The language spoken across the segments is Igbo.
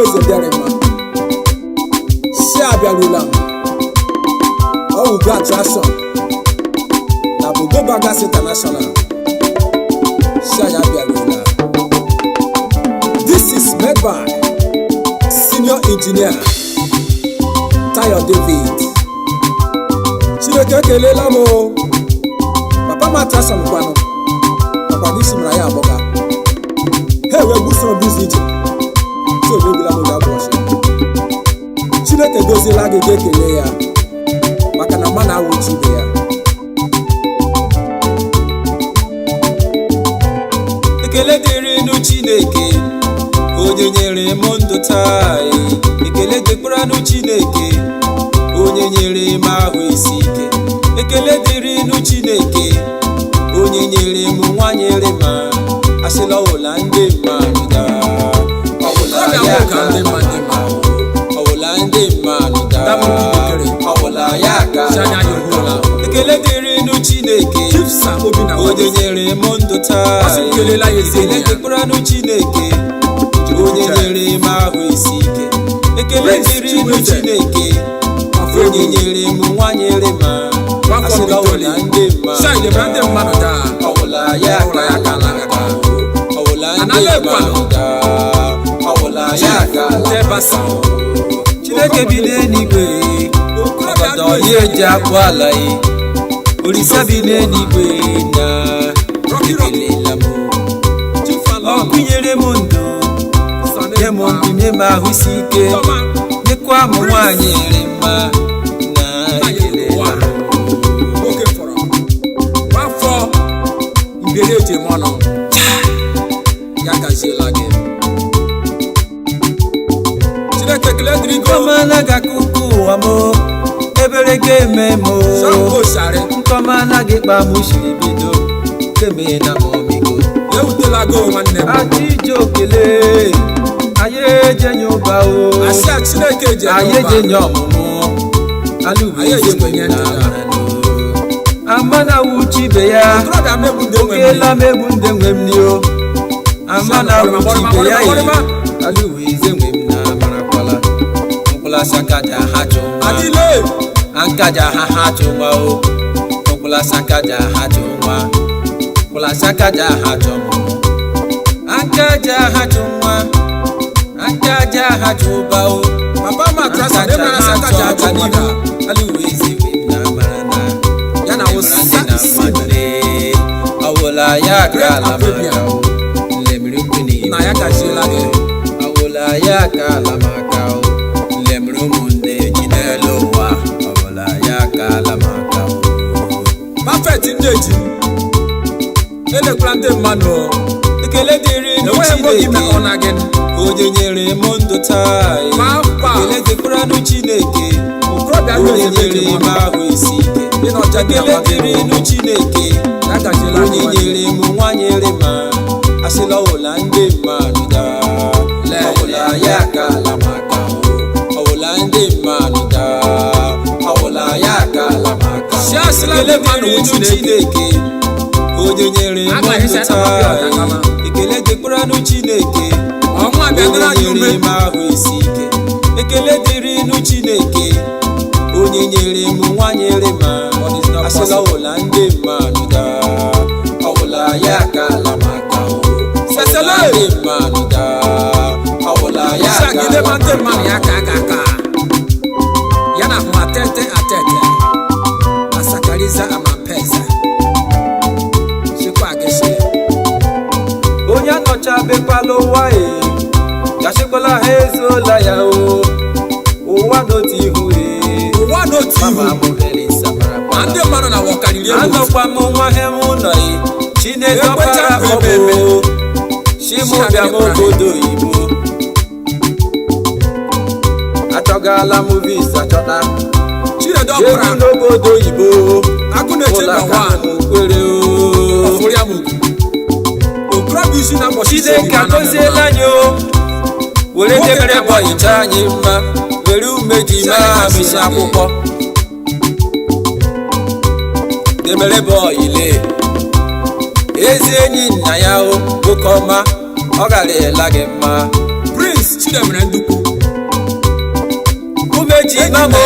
eze bịara mma si abịarula ọwụgo attraction na Bogo Bagas International si anyị abịarula. This is made by Senior Engineer Tayo David. Chineke ekelela m papa m attraction kwanụ ọkwa n'isi mara ya abụga ha wee gbuso bizi ije so ebebila m ga bụọchi. Chineke goziela gị ga-ekele ya maka na mma na-awụchi ibe ya. Ekele dịrịnụ Chineke onye nyere m ndụ taa. Ekele dịkwaranụ Chineke onye nyere m ahụ isi ike. Ekele dịrịnụ Chineke onye nyere m nwanyere ma asịla ọwụla ndị mmadụ daa. Ọwụla ya ka ndị mmadụ ma ọwụla ndị mmadụ daa. Ọwụla ya ka ekele dịrịnụ Chineke onye nyere m ndụ taa. Ekele dịkwaranụ Chineke onye nyere m ahụ isi ike. Ekele dịrịnụ Chineke onye nyere m nwanyere ma asịla ọwụla ndị mmadụ daa. Ọwụla ya ka ọwụla ndị mmadụ daa. Ọwụla ya ka Chineke bi n'eluigwe ọgọdọ ya eji akpụ ala ya. Olisa bi n'eluigwe na ekelela m. Ọ kụnyere m ndụ nye m ndụ nye m ahụ isi ike nyekwa m nwanyị ere mma na ekelela m. Oge fọrọ nwafọ mbere eji m ọnụ ya gaziela gị. Chineke ekele dịrị gị Nkọmana ga-akụkụ ụwa m ebere ga-eme m nkọmana gị kpa m siri bido keme na m ọmịgo ewutela gị nwanne m. Achị ije okele anyị ejenye ụba o Asịa Chineke ejenye ụba anyị ejenye ọmụmụ alụbụenye na amana wuchi ibe ya okela megbu ndị nwe m nio amana wuchi ibe ya alụbụize nwe m na marakwala mkpụlasị akaja ha chụnwa ankaja ha chụnwa o mkpụlasị akaja ha chụnwa mkpụlasị akaja ha chụnwa ankaja ha chụnwa ankaja ha chụba o papa m attraction dị mara sakaja ha chụnwa alụbụize nwe m na marana ya na ọwụla ya ka ala maka o lemiri kwini na ya gaziela gị. ọwụla ya ka ala maka o lemiri ụmụnne ji n'elu ụwa ọwụla ya ka ala maka o. Perfect ndị eji elekwala ndị mmadụ Ekele dịrịnụ Chineke onye nyere m ndụ taa. Ekele dịkwaranụ Chineke onye nyere m ahụ isi ike. Ekele dịrịnụ Chineke onye nyere m nwanyere ma asịla ọwụla ndị mmadụ daa. Ọwụla ya ka ala maka o ọwụla ndị mmadụ daa. Ọwụla ya ka ala maka o. Ekele dịrịnụ Chineke onye nyere m ndụ taa. Ekele dịkwaranụ Chineke onye nyere m ahụ isi ike. Ekele dịrịnụ Chineke onye nyere m nwanyere ma asịla ọwụla ndị mmadụ daa. Ọwụla ya ka ala maka o ọwụla ndị mmadụ daa. Ọwụla ya ka ala maka o. ya na hụ atete asakariza amapeza chikwa agịsị Onye anọchabekwala ụwa gasịkwala ha ezuola ya o ụwa n'otu ihu mama m Elisa marakwala ndị mmadụ na wọkarịrị anọkwa m nwa he m ụlọ Chineke ọkpara ọbụ chimụbịa m obodo oyibo achọgala m visa chọta jebu n'obodo oyibo ụlọ aka m kwere o Chineke agọziela anyị o were debere bọyịcha anyị mma were umeji maa misi akwụkwọ debere bọyịle ezi enyi nna ya o oke ọma ọ gara ela gị mma Prince Chidemere Ndukwu umeji mamo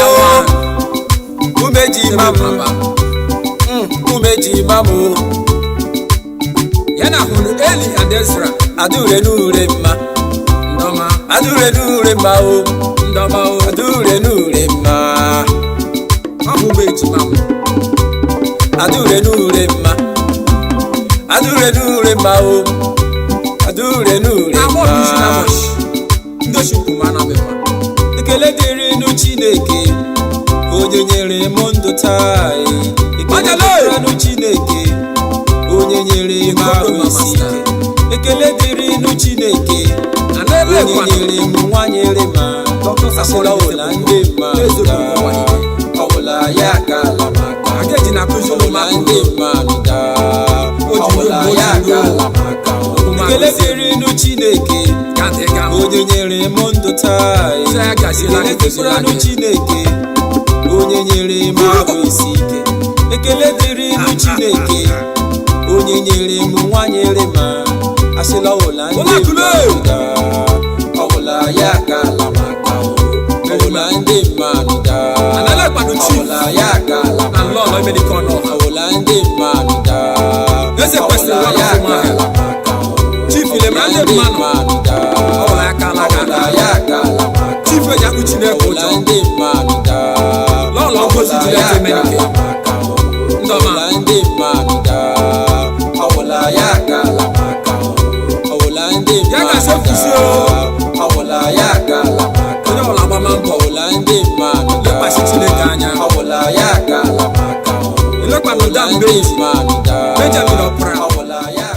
umeji mamo umeji mamo yana hunu Eli and Ezra adure nure ma ndoma adure nure ma o ndoma o adure nure ma ahu meji mam adure nure ma adure nure ma o adure nure ma ndoshi kumana mema ekele dịrị nụ Chineke onye nyere m ndụ taa ekele dịrị nụ Chineke onye nyere m ahụ isi ike ekele dịrị nụ Chineke onye nyere m nwa nyere ma asịla ụla ndị mmadụ daa ọbụla ya akala maka ọbụla ndị mmadụ daa ọbụla ya akala maka ekele dịrị nụ Chineke onye nyere m ndụ taa ekele dịrị nụ Chineke onye nyere m ahụ isi ike ekele dịrị nụ Chineke onye nyere m nwa nyere ma asịla ụla ndị mmadụ daa ọbụla ya akala maka ọbụla ndị mmadụ daa ọbụla ya akala maka ọbụla ndị mmadụ daa ọbụla ya akala maka ọbụla ndị mmadụ daa ọbụla ya akala maka ọbụla ndị mmadụ daa ọbụla ya akala maka ọbụla ndị mmadụ daa ọbụla ya akala maka ọbụla ndị mmadụ daa ọbụla ya akala maka ọbụla ndị mmadụ daa ọbụla ya akala maka ọbụla ndị mmadụ daa ọbụla ya